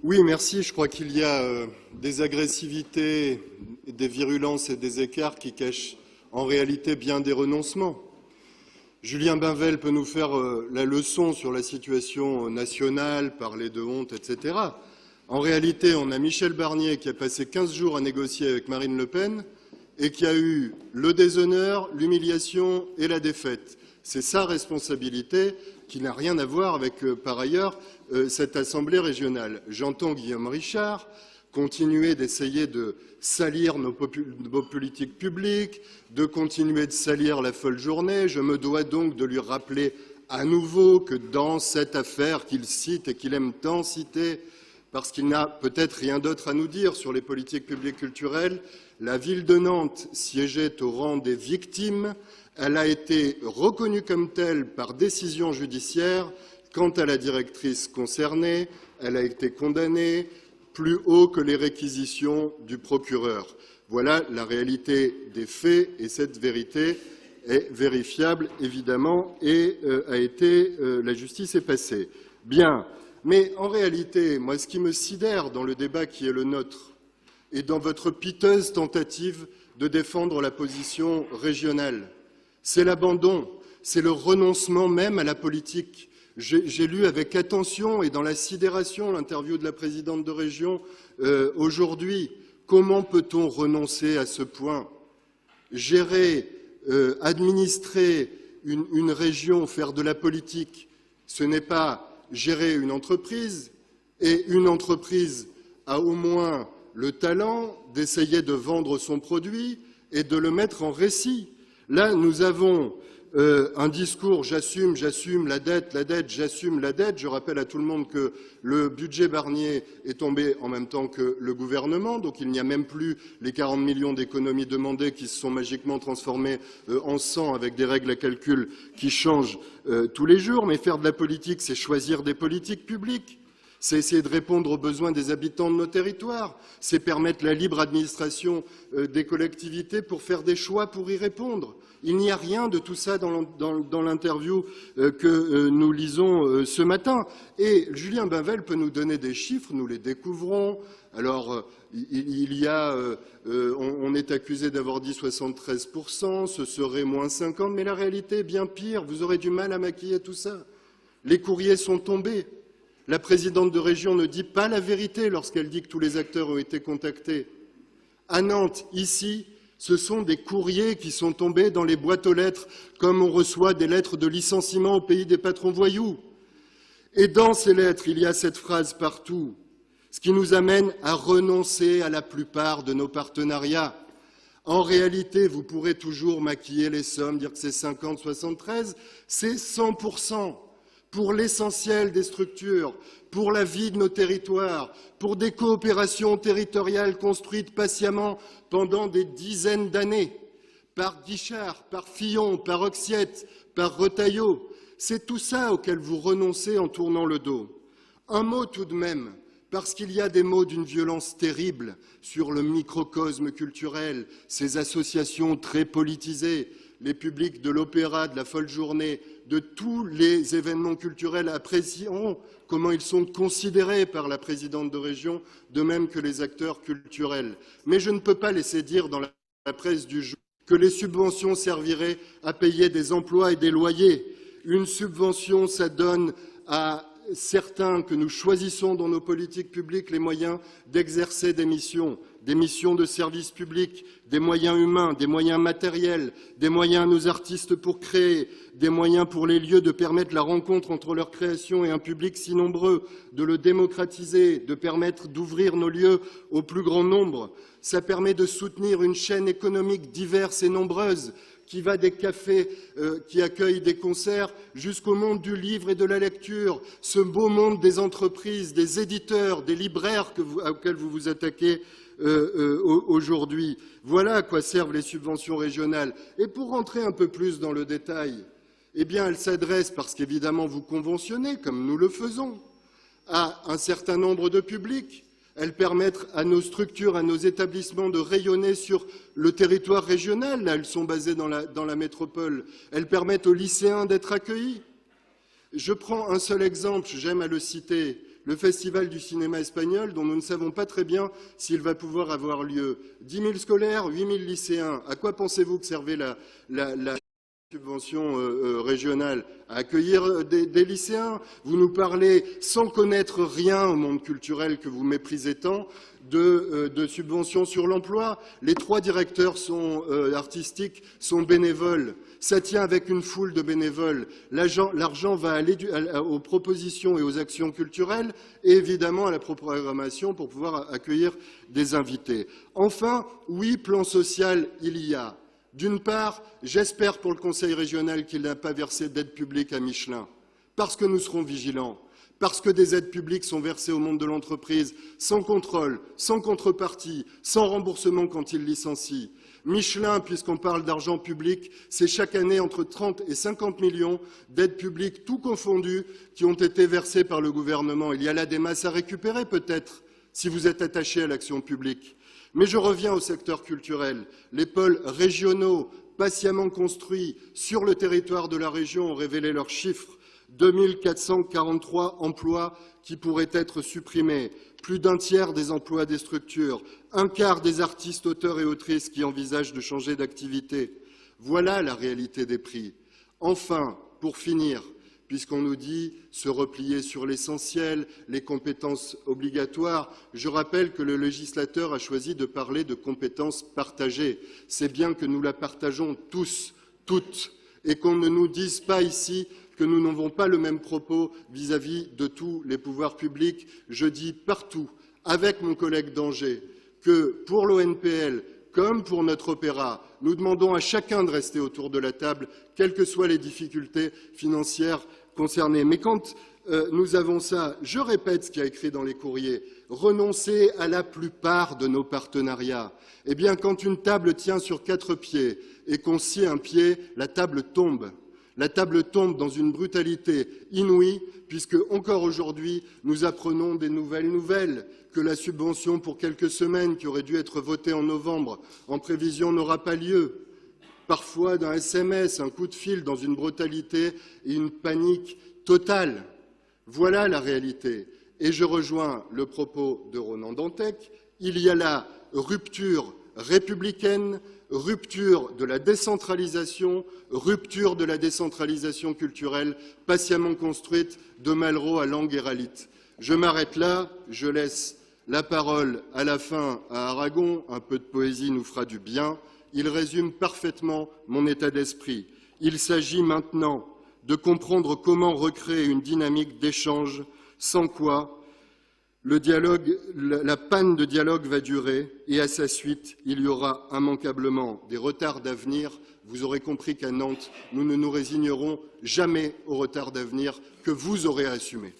Oui, merci. Je crois qu'il y a des agressivités, des virulences et des écarts qui cachent en réalité bien des renoncements. Julien Bainvel peut nous faire la leçon sur la situation nationale, parler de honte, etc. En réalité, on a Michel Barnier qui a passé 15 jours à négocier avec Marine Le Pen et qui a eu le déshonneur, l'humiliation et la défaite. C'est sa responsabilité qui n'a rien à voir avec, par ailleurs, cette Assemblée régionale. J'entends Guillaume Richard continuer d'essayer de salir nos politiques publiques, de continuer de salir la folle journée. Je me dois donc de lui rappeler à nouveau que dans cette affaire qu'il cite et qu'il aime tant citer, parce qu'il n'a peut-être rien d'autre à nous dire sur les politiques publiques culturelles, la ville de Nantes siégeait au rang des victimes. Elle a été reconnue comme telle par décision judiciaire. Quant à la directrice concernée, elle a été condamnée plus haut que les réquisitions du procureur. Voilà la réalité des faits et cette vérité est vérifiable, évidemment, et la justice est passée. Bien, mais en réalité, moi, ce qui me sidère dans le débat qui est le nôtre et dans votre piteuse tentative de défendre la position régionale, c'est l'abandon, c'est le renoncement même à la politique. J'ai lu avec attention et dans la sidération l'interview de la présidente de région aujourd'hui. Comment peut-on renoncer à ce point? Gérer, administrer une région, faire de la politique, ce n'est pas gérer une entreprise, et une entreprise a au moins le talent d'essayer de vendre son produit et de le mettre en récit. Là, nous avons un discours « j'assume la dette, j'assume la dette ». Je rappelle à tout le monde que le budget Barnier est tombé en même temps que le gouvernement, donc il n'y a même plus les 40 millions d'économies demandées qui se sont magiquement transformées en 100 avec des règles à calcul qui changent tous les jours. Mais faire de la politique, c'est choisir des politiques publiques. C'est essayer de répondre aux besoins des habitants de nos territoires, c'est permettre la libre administration des collectivités pour faire des choix pour y répondre. Il n'y a rien de tout ça dans l'interview que nous lisons ce matin. Et Julien Bainvel peut nous donner des chiffres, nous les découvrons. Alors, on est accusé d'avoir dit 73%, ce serait moins 50%, mais la réalité est bien pire. Vous aurez du mal à maquiller tout ça. Les courriers sont tombés. La présidente de région ne dit pas la vérité lorsqu'elle dit que tous les acteurs ont été contactés. À Nantes, ici, ce sont des courriers qui sont tombés dans les boîtes aux lettres, comme on reçoit des lettres de licenciement au pays des patrons voyous. Et dans ces lettres, il y a cette phrase partout, ce qui nous amène à renoncer à la plupart de nos partenariats. En réalité, vous pourrez toujours maquiller les sommes, dire que c'est 50, 73, c'est 100%. Pour l'essentiel des structures, pour la vie de nos territoires, pour des coopérations territoriales construites patiemment pendant des dizaines d'années, par Guichard, par Fillon, par Oxiette, par Retailleau. C'est tout ça auquel vous renoncez en tournant le dos. Un mot tout de même, parce qu'il y a des mots d'une violence terrible sur le microcosme culturel, ces associations très politisées, les publics de l'opéra, de la folle journée, de tous les événements culturels apprécieront comment ils sont considérés par la présidente de région, de même que les acteurs culturels. Mais je ne peux pas laisser dire dans la presse du jour que les subventions serviraient à payer des emplois et des loyers. Une subvention, ça donne à certains que nous choisissons dans nos politiques publiques les moyens d'exercer des missions de service public, des moyens humains, des moyens matériels, des moyens à nos artistes pour créer, des moyens pour les lieux de permettre la rencontre entre leur création et un public si nombreux, de le démocratiser, de permettre d'ouvrir nos lieux au plus grand nombre. Ça permet de soutenir une chaîne économique diverse et nombreuse qui va des cafés qui accueillent des concerts jusqu'au monde du livre et de la lecture, ce beau monde des entreprises, des éditeurs, des libraires auxquels vous vous attaquez aujourd'hui. Voilà à quoi servent les subventions régionales. Et pour rentrer un peu plus dans le détail, eh bien, elles s'adressent, parce qu'évidemment vous conventionnez, comme nous le faisons, à un certain nombre de publics. Elles permettent à nos structures, à nos établissements de rayonner sur le territoire régional. Là, elles sont basées dans la métropole. Elles permettent aux lycéens d'être accueillis. Je prends un seul exemple, j'aime à le citer. le Festival du cinéma espagnol, dont nous ne savons pas très bien s'il va pouvoir avoir lieu. 10 000 scolaires, 8 000 lycéens. À quoi pensez-vous que servait la subvention régionale? À accueillir des lycéens? Vous nous parlez, sans connaître rien au monde culturel que vous méprisez tant, de subventions sur l'emploi. Les 3 directeurs artistiques sont bénévoles. Ça tient avec une foule de bénévoles. L'argent va aller aux propositions et aux actions culturelles et évidemment à la programmation pour pouvoir accueillir des invités. Enfin, oui, plan social, il y a. D'une part, j'espère pour le Conseil régional qu'il n'a pas versé d'aide publique à Michelin, parce que nous serons vigilants, parce que des aides publiques sont versées au monde de l'entreprise sans contrôle, sans contrepartie, sans remboursement quand il licencie. Michelin, puisqu'on parle d'argent public, c'est chaque année entre 30 et 50 millions d'aides publiques, tout confondues, qui ont été versées par le gouvernement. Il y a là des masses à récupérer peut-être, si vous êtes attaché à l'action publique. Mais je reviens au secteur culturel. Les pôles régionaux, patiemment construits sur le territoire de la région, ont révélé leurs chiffres. 2 443 emplois qui pourraient être supprimés, plus d'un tiers des emplois des structures, un quart des artistes, auteurs et autrices qui envisagent de changer d'activité. Voilà la réalité des prix. Enfin, pour finir, puisqu'on nous dit se replier sur l'essentiel, les compétences obligatoires, je rappelle que le législateur a choisi de parler de compétences partagées. C'est bien que nous la partageons tous, toutes, et qu'on ne nous dise pas ici que nous n'avons pas le même propos vis-à-vis de tous les pouvoirs publics. Je dis partout, avec mon collègue d'Angers, que pour l'ONPL, comme pour notre opéra, nous demandons à chacun de rester autour de la table, quelles que soient les difficultés financières concernées. Mais quand nous avons ça, je répète ce qu'il y a écrit dans les courriers, renoncer à la plupart de nos partenariats. Eh bien, quand une table tient sur 4 pieds et qu'on scie un pied, la table tombe. La table tombe dans une brutalité inouïe, puisque, encore aujourd'hui, nous apprenons des nouvelles, que la subvention pour quelques semaines, qui aurait dû être votée en novembre, en prévision, n'aura pas lieu. Parfois d'un SMS, un coup de fil, dans une brutalité et une panique totale. Voilà la réalité. Et je rejoins le propos de Ronan Dantec. Il y a là rupture républicaine, rupture de la décentralisation culturelle, patiemment construite de Malraux à Langue-Héralite. Je m'arrête là, je laisse la parole à la fin à Aragon, un peu de poésie nous fera du bien. Il résume parfaitement mon état d'esprit. Il s'agit maintenant de comprendre comment recréer une dynamique d'échange, sans quoi la panne de dialogue va durer et à sa suite, il y aura immanquablement des retards d'avenir. Vous aurez compris qu'à Nantes, nous ne nous résignerons jamais aux retards d'avenir que vous aurez à assumer.